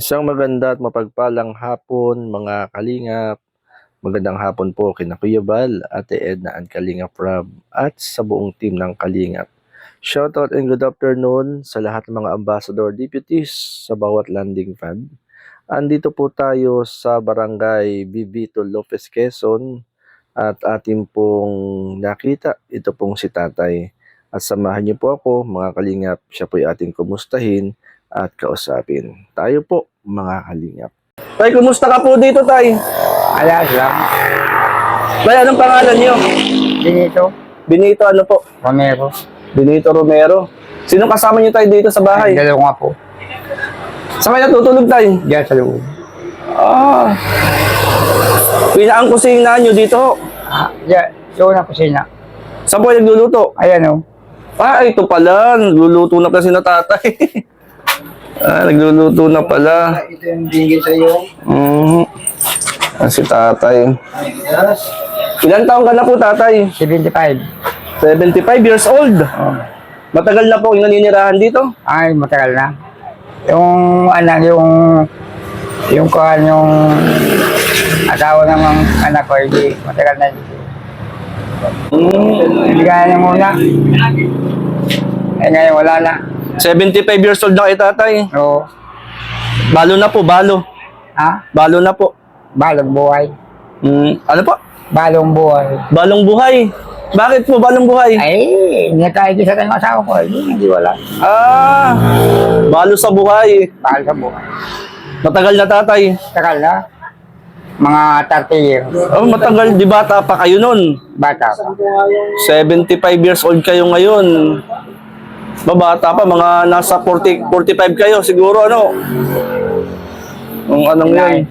Isang maganda at mapagpalang hapon mga kalingap. Magandang hapon po kina Kuya Bal, Ate Edna and Kalingap Rob at sa buong team ng Kalingap. Shoutout and good afternoon sa lahat ng mga ambassador deputies sa bawat landing pad. Andito po tayo sa Barangay Bibito Lopez, Quezon at ating pong nakita, ito pong si Tatay. At samahan niyo po ako mga Kalingap, siya po ating kumustahin at kausapin. Tayo po mga Kalingap. Tay, kumusta ka po dito, Tay? Alas lang. Tay, anong pangalan niyo? Benito. Benito, ano po? Romero. Benito Romero. Sino kasama niyo, Tay, dito sa bahay? Dalawa nga po. Saan kayo natutulog, Tay? Diyan sa loob. Ah. Pinaang kusina niyo dito. Diyan. Doon na kusina. Saan po kayo nagluluto? Ayan o. Ah, ito pala. Nagluluto na kasi na Tatay. Nagluluto na pala. Ito yung bigay sa iyo. Si Tatay. Ilan taon ka na po, Tatay? 75. 75 years old. Oh. Matagal na po yung naninirahan dito. Ay, matagal na. Yung anak, yung kuhan, yung asawa ng anak ko, hindi matagal na. Hindi kaya niya muna. Eh ngayon, wala na. 75 years old na kay Tatay. Oo. Balo na po, balo. Ha? Balo na po. Balong buhay. Ano po? Balong buhay. Balong buhay. Bakit po balong buhay? Ay, hindi tayo kisa ng asawa ko. Hindi wala. Ah, balo sa buhay. Bahal sa buhay. Matagal na, Tatay. Tagal na. Mga 30 years. Oh, matagal. Di bata pa kayo nun. Bata pa. 75 years old kayo ngayon. Babata pa, mga nasa 40, 45 kayo siguro, ano? Anong yun?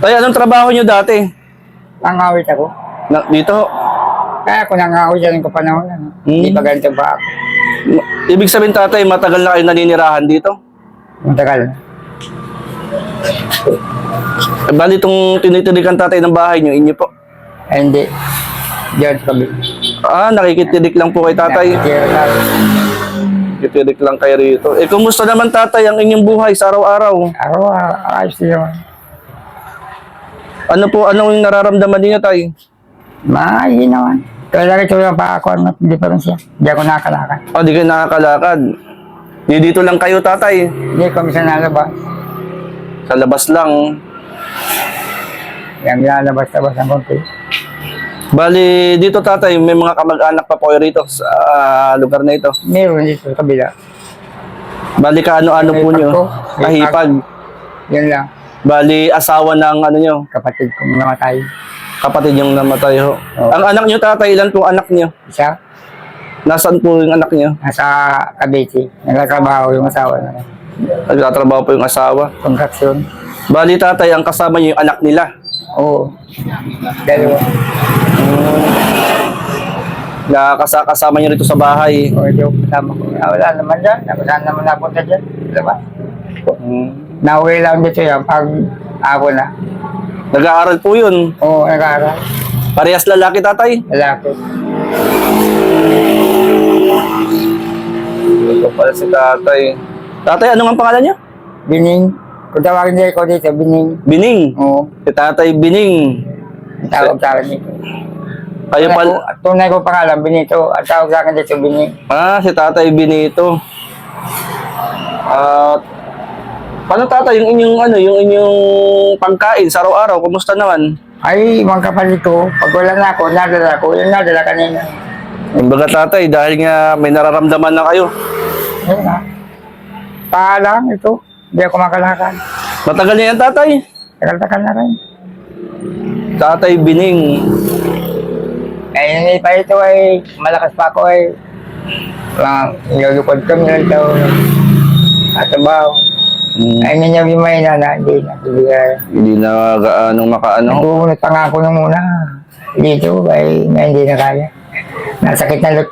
Tay, anong trabaho nyo dati? Nangawit ako. Dito? Kaya ako nangawit yan ko panahon. Hindi pa ganito ba ako. Ibig sabihin, Tatay, matagal na kayo naninirahan dito? Matagal na. Bali itong tinitirikan, Tatay, ng bahay nyo, inyo po? Ay, hindi. Diyan sa kabi. Nakikitirik lang po kay Tatay. Nakikitirik lang kayo rito. Kumusta naman, Tatay, ang inyong buhay sa araw-araw? Ayos yun. Ano po, anong nararamdaman niyo, Tay? Hindi naman. Kaya ito yung pa ako, hindi pa rin siya. Hindi ako nakakalakad. Di kayo nakakalakad. Dito lang kayo, Tatay. Hindi ko minsan nalabas. Sa labas lang. Yung lalabas-labas ng konti. Bali, dito, Tatay, may mga kamag-anak pa po kayo rito sa lugar na ito. Meron dito sa kabila. Bali, kaano-ano po nyo? Kahipag. Yan lang. Bali, asawa ng ano nyo? Kapatid kong namatay. Kapatid yung namatay ho. Oo. Ang anak nyo, Tatay, ilan po anak nyo? Isa, Nasaan po yung anak nyo? nasa Cavite. Nagkatrabaho yung asawa na. Nagtatrabaho po yung asawa. Contraction. Bali, Tatay, ang kasama nyo yung anak nila. Oo. Dalawa. Kasama nyo rito sa bahay. O, ito, kasama ko. Wala naman dyan. Saan naman napunta dyan? Diba? Nauwi lang dito yan pag ako na. Nag-aaral po yun. Oo, nag-aaral. Parehas lalaki, Tatay. Lalaki. Ito pala si Tatay. Tatay, ano nga pangalan niyo? Bining. Kung tawagin niya ikaw dito, Bining. Bining. Oo. Si Tatay Bining. Ang tawag sa akin dito. Kayo pala. Tunay ko pangalan, Benito. Ang tawag sa akin dito, Bining. Si Tatay Benito. Paano, Tatay, yung inyong pagkain sa araw-araw, kumusta naman? Ay, mga kapatid ko, pag wala na ako, nadala ko. Yung nadala kanina. Kumbaga, Tatay, dahil nga may nararamdaman na kayo. Yun nga. Paalam ito. Hindi ako makalakad. Matagal na yan, Tatay. Tagal-tagal na rin. Tatay Bining. Eh, hindi pa ito ay malakas pa ako ay nilulukod kami lang ito at trabaho. Ay, niya yung may nana, hindi na. Hindi na gaanong makaano. Nagbumunot pa nga ako nung muna. Dito, ay hindi na kaya. Nasakit na likod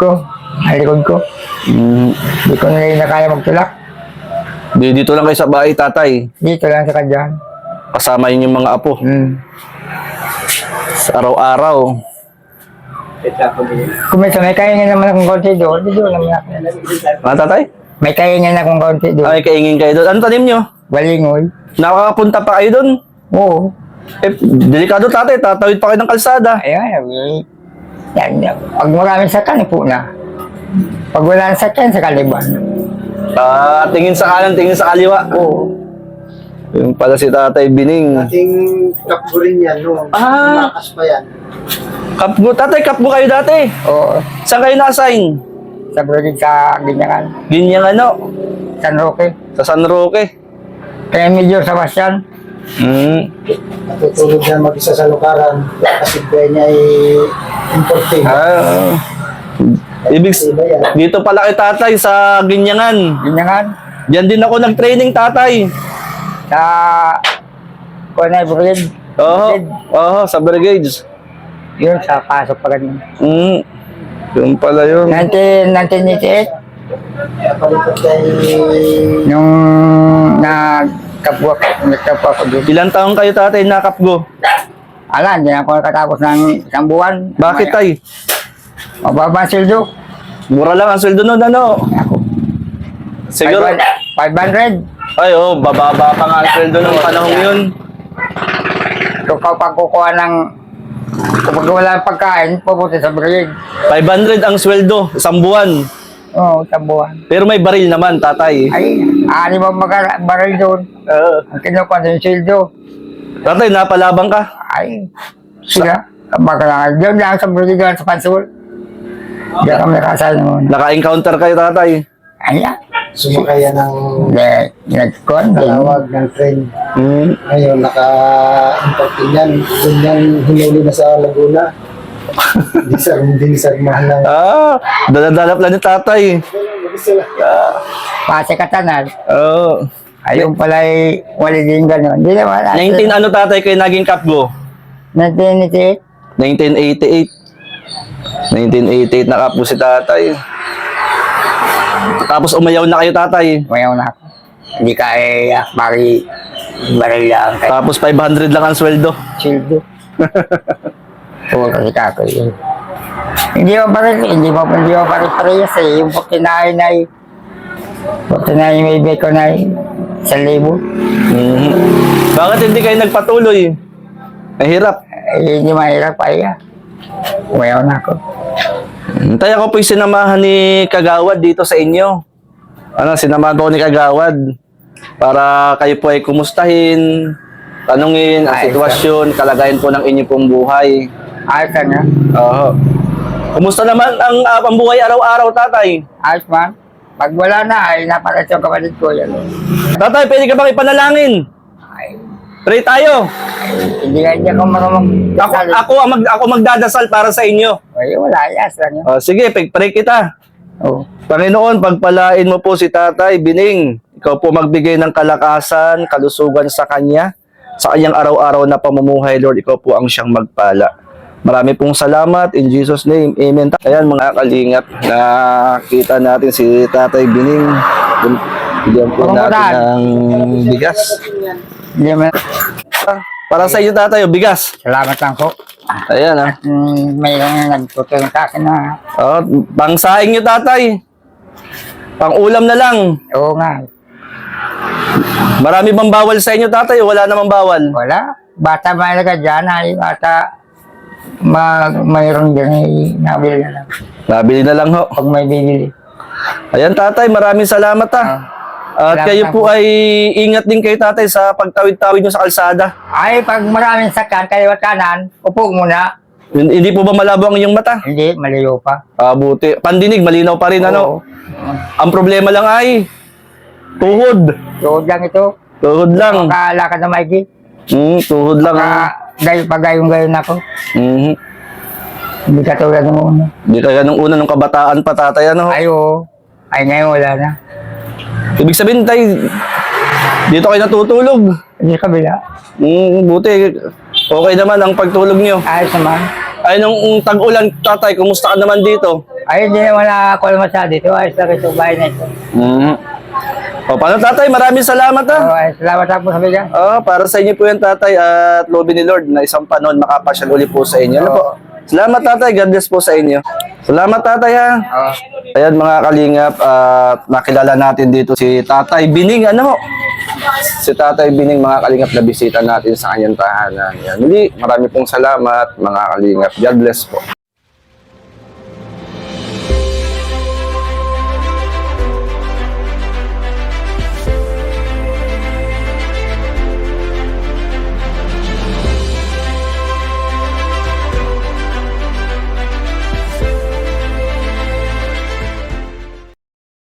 ko. Hindi ko na rin na kaya magtulak. Dito lang kayo sa bahay, Tatay. Dito lang sa kadyan. Kasama yun yung mga apo. Sa araw-araw. Kung may kaingin naman akong konti doon, doon naman ako. Tatay? May kaingin akong konti doon. Ay, kaingin kayo doon. Ano tanim nyo? Balingoy. Nakakapunta pa kayo doon? Oo. Eh, delikado tatay, tatawid pa kayo ng kalsada. Ayan, yan. Pag maraming sakyan, po na. Pag wala ng sakyan, sa kaliban. Tingin sa kanan, tingin sa kaliwa. Oo. Yung pala si Tatay Bining. Ating kapgo rin yan, no? Ah. Malakas pa yan. Kapgo, tatay, kapgo kayo dati. Oo. Saan kayo na-assign? Sa Brigid sa Ginyangan. Ginyang ano? San Roque. Sa San Roque. Kaya medyo sa Basyan. Natutulog yan mag-isa sa lukaran. Kasi kaya niya ay importing. Ibig Iba yan. dito pala kay tatay sa Ginyangan. Ginyangan. Diyan din ako nag-training tatay. Sa Kunay Brigid. Oo, sa Brigades. Yun, sa pasok pa ganun. Yung pala yun. 1988, Napalipat kay... nung nagkapwa ko doon. Ilang taong kayo tatay nakapgo? Ala, hindi na ako nakatapos ng isang buwan. Bakit tay? Mababa ang sildo. Mura lang ang sweldo nun, ano? Ako. Siguro, 500. ay bababa pa nga ang sweldo ng panahon yun. So, kapag kukuha ng, kapag wala ng pagkain, pupunta sa Brigid. 500 ang sweldo, isang buwan. Oo, isang buwan. Pero may baril naman, tatay. Ay, ani ba mag-baril doon? Ang kinukuha ng sildo. Tatay, napalabang ka? Ay, sila. Baka lang, lang sa Brigid sa Pansul. Diyan kami nakasal muna. Naka-encounter kayo, tatay? Ayan. Sumakay yan ng Nag-con din. kalawag ng train. Ngayon, naka-importing yan. Doon yan hinuli na sa Laguna. Hindi sarmahan lang. Daladala pala ni tatay. Pase katanan. Oo. Ayun pala ay wali din gano'n. Hindi naman. 19 ano tatay kayo naging kapgo? 1988. 1988 na kapgo si tatay. Tapos umayaw na kayo tatay. Mayaw na ako. Hindi kaya baril lang. Tapos 500 lang ang sweldo. Sildo. Oo, kasi kako yun. Hindi mo pare-parehas eh. Yung pagkinain ay may beko na 1,000. Bakit hindi kayo nagpatuloy? Mahirap. Eh, hindi mahirap pa iya. Umayaw na ako. Tay, ako po'y sinamahan ni Kagawad dito sa inyo. Sinamahan ko ni Kagawad para kayo po ay kumustahin, tanungin ang sitwasyon, kalagayan po ng inyo pong buhay. Ayos ka nga. Oo. Kumusta naman ang buhay araw-araw, tatay? Ayos man. Pag wala na ay napakas yung kapatid ko yan. Tatay, pwede ka bang ipanalangin? Ay, Pray tayo. hindi ako marunong kasali. Ako magdadasal para sa inyo. Ay, wala. Ayos lang yun. Sige, pray kita. Oo. Panginoon, pagpalain mo po si Tatay Bining. Ikaw po magbigay ng kalakasan, kalusugan sa kanya, sa kanyang araw-araw na pamumuhay, Lord. Ikaw po ang siyang magpala. Marami pong salamat. In Jesus' name, amen. Ayan mga kalingap, nakita natin si Tatay Bining. Bigyan po natin ng bigas. Hindi man. Para sa iyo, Tatay, bigas. Salamat lang po. Ayan, ha. Mayroong nagtutulong sa akin na. Pangsaing nyo, Tatay. Pang-ulam na lang. Oo nga. Marami bang bawal sa inyo, Tatay? Wala namang bawal. Wala. Bata mahalaga dyan ay bata mayroong dyan ay nabili na lang. Nabili na lang, ho. Pag may bibili. Ayan, Tatay, maraming salamat, ha. At Salamat kayo lang po ay ingat din kayo, Tatay, sa pagtawid-tawid nyo sa kalsada. Ay, pag maraming sakyan, kaliwat kanan, upo muna. Hindi po ba malabo ang inyong mata? Hindi, malayo pa. Buti. Pandinig, malinaw pa rin, ano? Oo. Ang problema lang ay tuhod. Tuhod lang ito. Tuhod lang. Makalakad na maigi. Tuhod lang. Pagayong-gayon ako. Hindi katulad ng una. Hindi kaya nung una, nung kabataan pa, Tatay, ano? Ay, oo. Ay, ngayon wala na. Ibig sabihin, Tay, dito kayo natutulog. Hindi kabila. Buti. Okay naman ang pagtulog nyo. Ayos naman. Ay, nung tag-ulan, Tatay, kumusta ka naman dito? Ay, hindi naman nakakuha masyado dito. Ayos lang ito, bahay na ito. Paano, Tatay? Maraming salamat, ha? Oo, ay, salamat lang po sa bigyan. Para sa inyo po yan, Tatay, at loobin ni Lord na isang panon makapasyal uli po sa inyo. Ano po? Salamat, Tatay. God bless po sa inyo. Salamat, Tatay, ha? Oo. Ayan, mga kalingap, at nakilala natin dito si Tatay Bining. Ano? si Tatay Bining, mga kalingap, na bisita natin sa kanyang tahanan. Yan. Muli, marami pong salamat mga kalingap. God bless po.